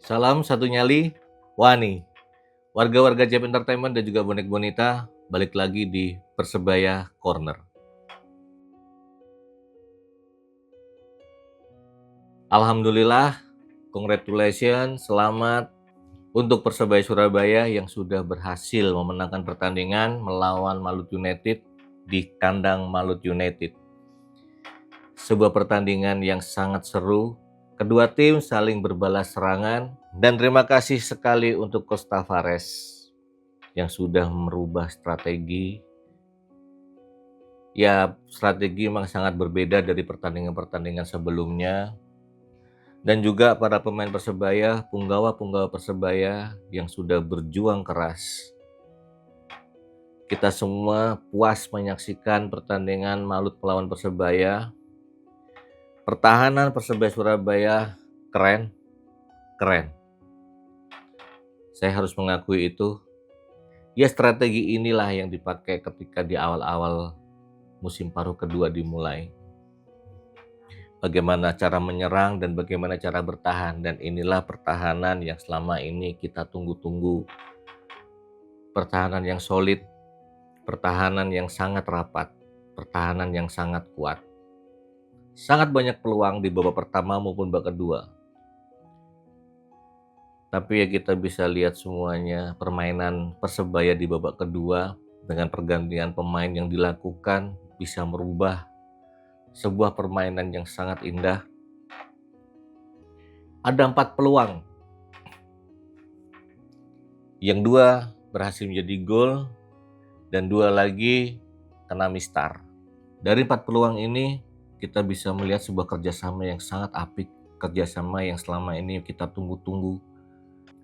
Salam satu nyali, Wani. Warga-warga Jeb Entertainment dan juga bonek bonita, balik lagi di Persebaya Corner. Alhamdulillah, congratulations, selamat untuk Persebaya Surabaya yang sudah berhasil memenangkan pertandingan melawan Malut United di kandang Malut United. Sebuah pertandingan yang sangat seru, kedua tim saling berbalas serangan, dan terima kasih sekali untuk Coach Tavares yang sudah merubah strategi. Ya, strategi memang sangat berbeda dari pertandingan-pertandingan sebelumnya. Dan juga para pemain Persebaya, punggawa-punggawa Persebaya yang sudah berjuang keras. Kita semua puas menyaksikan pertandingan Malut melawan Persebaya. Pertahanan Persebaya Surabaya keren. Saya harus mengakui itu. Ya, strategi inilah yang dipakai ketika di awal-awal musim paruh kedua dimulai. Bagaimana cara menyerang dan bagaimana cara bertahan, dan inilah pertahanan yang selama ini kita tunggu-tunggu. Pertahanan yang solid, pertahanan yang sangat rapat, pertahanan yang sangat kuat. Sangat banyak peluang di babak pertama maupun babak kedua. Tapi ya kita bisa lihat semuanya permainan Persebaya di babak kedua dengan pergantian pemain yang dilakukan bisa merubah sebuah permainan yang sangat indah. Ada 4 peluang. Yang 2 berhasil menjadi gol dan 2 lagi kena mistar. Dari 4 peluang ini kita bisa melihat sebuah kerjasama yang sangat apik, kerjasama yang selama ini kita tunggu-tunggu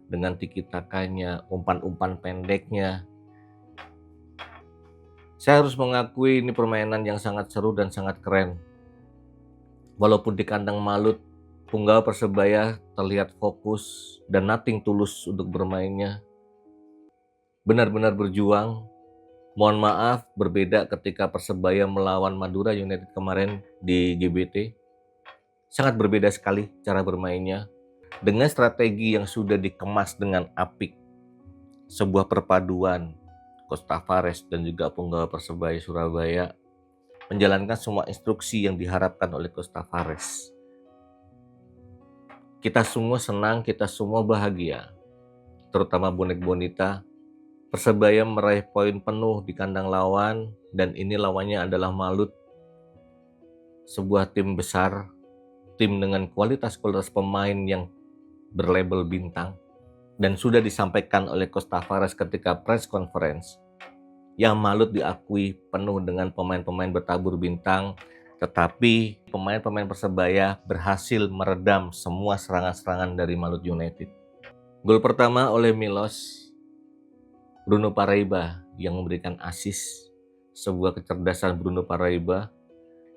dengan tiki-takanya, umpan-umpan pendeknya. Saya harus mengakui ini permainan yang sangat seru dan sangat keren. Walaupun di kandang Malut, punggawa Persebaya terlihat fokus dan nothing tulus untuk bermainnya. Benar-benar berjuang. Mohon maaf, berbeda ketika Persebaya melawan Madura United kemarin di GBT. Sangat berbeda sekali cara bermainnya. Dengan strategi yang sudah dikemas dengan apik. Sebuah perpaduan Coach Tavares dan juga punggawa Persebaya Surabaya menjalankan semua instruksi yang diharapkan oleh Coach Tavares. Kita semua senang, kita semua bahagia. Terutama bonek bonita. Persebaya meraih poin penuh di kandang lawan, dan ini lawannya adalah Malut. Sebuah tim besar, tim dengan kualitas-kualitas pemain yang berlabel bintang. Dan sudah disampaikan oleh Coach Tavares ketika press conference, yang Malut diakui penuh dengan pemain-pemain bertabur bintang, tetapi pemain-pemain Persebaya berhasil meredam semua serangan-serangan dari Malut United. Gol pertama oleh Milos, Bruno Paraiba yang memberikan assist. Sebuah kecerdasan Bruno Paraiba,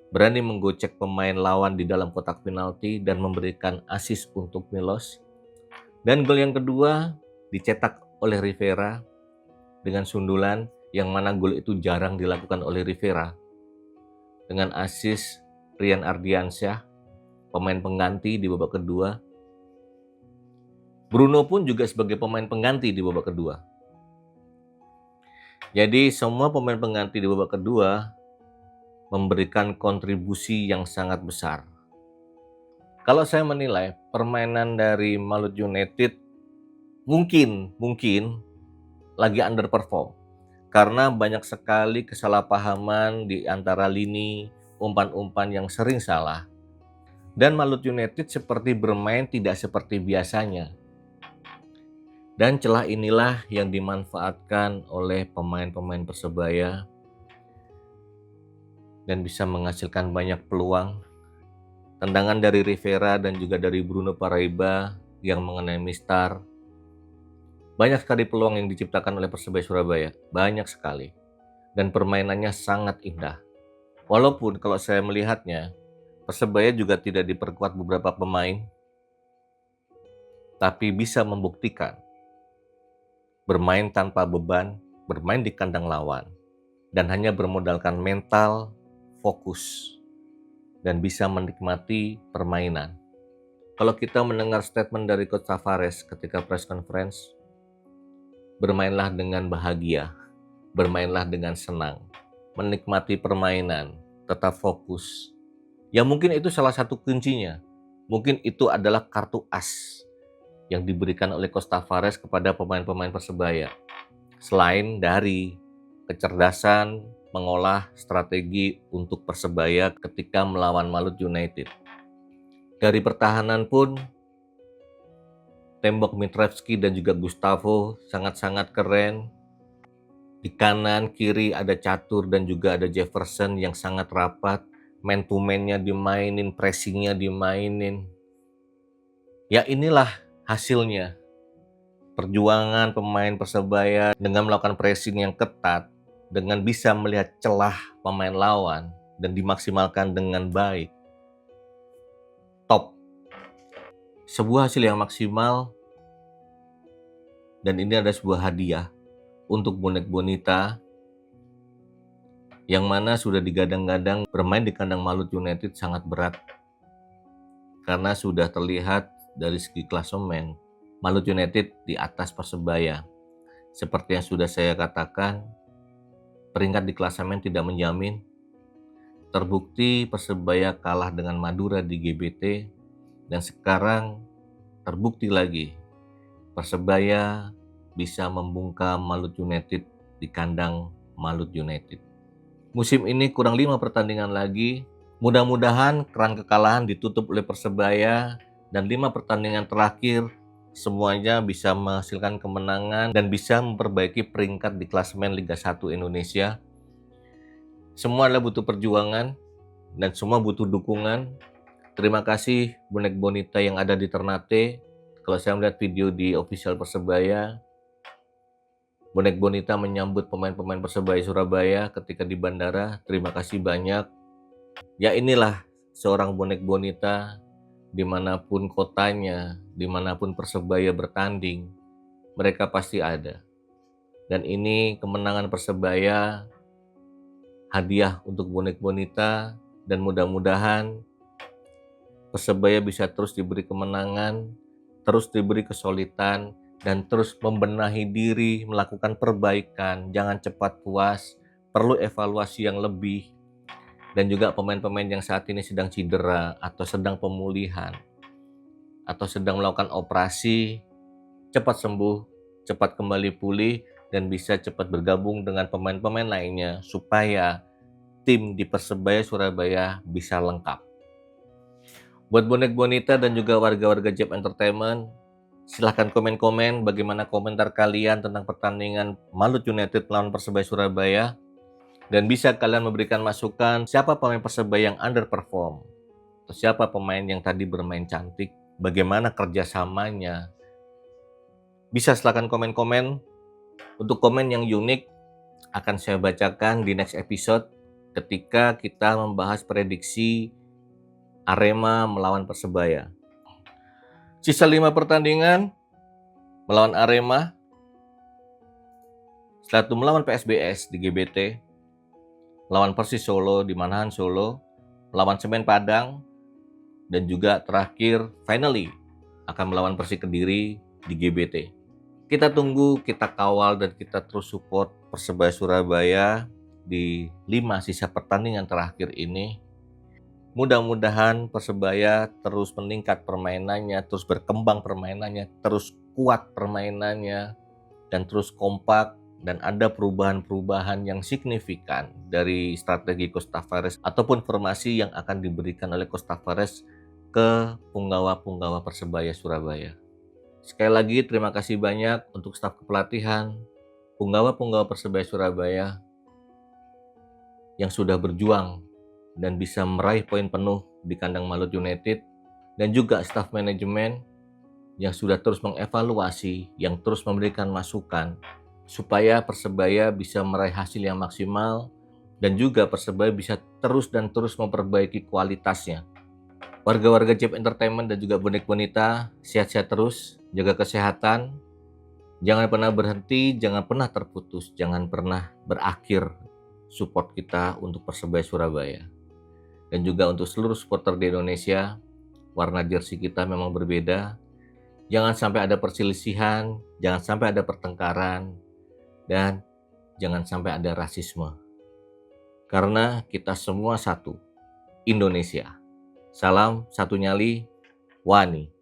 berani menggocek pemain lawan di dalam kotak penalti dan memberikan assist untuk Milos. Dan gol yang kedua dicetak oleh Rivera dengan sundulan, yang mana gol itu jarang dilakukan oleh Rivera. Dengan assist Rian Ardiansyah, pemain pengganti di babak kedua. Bruno pun juga sebagai pemain pengganti di babak kedua. Jadi semua pemain pengganti di babak kedua memberikan kontribusi yang sangat besar. Kalau saya menilai permainan dari Malut United mungkin lagi underperform karena banyak sekali kesalahpahaman di antara lini, umpan-umpan yang sering salah. Dan Malut United seperti bermain tidak seperti biasanya. Dan celah inilah yang dimanfaatkan oleh pemain-pemain Persebaya dan bisa menghasilkan banyak peluang. Tendangan dari Rivera dan juga dari Bruno Paraiba yang mengenai mistar. Banyak sekali peluang yang diciptakan oleh Persebaya Surabaya. Banyak sekali. Dan permainannya sangat indah. Walaupun kalau saya melihatnya, Persebaya juga tidak diperkuat beberapa pemain, tapi bisa membuktikan bermain tanpa beban, bermain di kandang lawan, dan hanya bermodalkan mental, fokus, dan bisa menikmati permainan. Kalau kita mendengar statement dari Coach Tavares ketika press conference, bermainlah dengan bahagia, bermainlah dengan senang, menikmati permainan, tetap fokus. Ya mungkin itu salah satu kuncinya. Mungkin itu adalah kartu as yang diberikan oleh Coach Tavares kepada pemain-pemain Persebaya. Selain dari kecerdasan mengolah strategi untuk Persebaya ketika melawan Malut United. Dari pertahanan pun, tembok Mitrevski dan juga Gustavo sangat-sangat keren. Di kanan, kiri ada Catur dan juga ada Jefferson yang sangat rapat. Man to man-nya dimainin, pressing-nya dimainin. Ya inilah hasilnya. Perjuangan pemain Persebaya dengan melakukan pressing yang ketat, dengan bisa melihat celah pemain lawan dan dimaksimalkan dengan baik. Top. Sebuah hasil yang maksimal, dan ini ada sebuah hadiah untuk bonek bonita yang mana sudah digadang-gadang bermain di kandang Malut United sangat berat. Karena sudah terlihat dari segi klasemen, Malut United di atas Persebaya. Seperti yang sudah saya katakan, peringkat di klasemen tidak menjamin. Terbukti Persebaya kalah dengan Madura di GBT, dan sekarang terbukti lagi Persebaya bisa membungkam Malut United di kandang Malut United. Musim ini kurang 5 pertandingan lagi. Mudah-mudahan keran kekalahan ditutup oleh Persebaya dan 5 pertandingan terakhir semuanya bisa menghasilkan kemenangan dan bisa memperbaiki peringkat di klasemen Liga 1 Indonesia. Semua adalah butuh perjuangan dan semua butuh dukungan. Terima kasih bonek bonita yang ada di Ternate. Kalau saya melihat video di official Persebaya, bonek bonita menyambut pemain-pemain Persebaya Surabaya ketika di bandara. Terima kasih banyak. Ya inilah seorang bonek bonita dimanapun kotanya, dimanapun Persebaya bertanding, mereka pasti ada. Dan ini kemenangan Persebaya, hadiah untuk bonek bonita, dan mudah-mudahan Persebaya bisa terus diberi kemenangan, terus diberi kesulitan, dan terus membenahi diri, melakukan perbaikan. Jangan cepat puas, perlu evaluasi yang lebih. Dan juga pemain-pemain yang saat ini sedang cedera atau sedang pemulihan atau sedang melakukan operasi, cepat sembuh, cepat kembali pulih, dan bisa cepat bergabung dengan pemain-pemain lainnya supaya tim di Persebaya Surabaya bisa lengkap. Buat bonek bonita dan juga warga-warga Jeb Entertainment, silahkan komen-komen bagaimana komentar kalian tentang pertandingan Malut United melawan Persebaya Surabaya. Dan bisa kalian memberikan masukan siapa pemain Persebaya yang underperform, atau siapa pemain yang tadi bermain cantik, bagaimana kerjasamanya. Bisa silahkan komen-komen. Untuk komen yang unik akan saya bacakan di next episode ketika kita membahas prediksi Arema melawan Persebaya. Sisa 5 pertandingan melawan Arema, setelah itu melawan PSBS di GBT, melawan Persis Solo di Manahan Solo, melawan Semen Padang, dan juga terakhir finally akan melawan Persik Kediri di GBT. Kita tunggu, kita kawal, dan kita terus support Persebaya Surabaya di 5 sisa pertandingan terakhir ini. Mudah-mudahan Persebaya terus meningkat permainannya, terus berkembang permainannya, terus kuat permainannya, dan terus kompak, dan ada perubahan-perubahan yang signifikan dari strategi Coach Tavares ataupun formasi yang akan diberikan oleh Coach Tavares ke punggawa-punggawa Persebaya Surabaya. Sekali lagi terima kasih banyak untuk staf kepelatihan, punggawa-punggawa Persebaya Surabaya yang sudah berjuang dan bisa meraih poin penuh di kandang Malut United, dan juga staf manajemen yang sudah terus mengevaluasi, yang terus memberikan masukan supaya Persebaya bisa meraih hasil yang maksimal, dan juga Persebaya bisa terus dan terus memperbaiki kualitasnya. Warga-warga Jeb Entertainment dan juga bonek bonita, sehat-sehat terus, jaga kesehatan, jangan pernah berhenti, jangan pernah terputus, jangan pernah berakhir support kita untuk Persebaya Surabaya. Dan juga untuk seluruh supporter di Indonesia, warna jersey kita memang berbeda. Jangan sampai ada perselisihan, jangan sampai ada pertengkaran, dan jangan sampai ada rasisme. Karena kita semua satu, Indonesia. Salam satu nyali, Wani.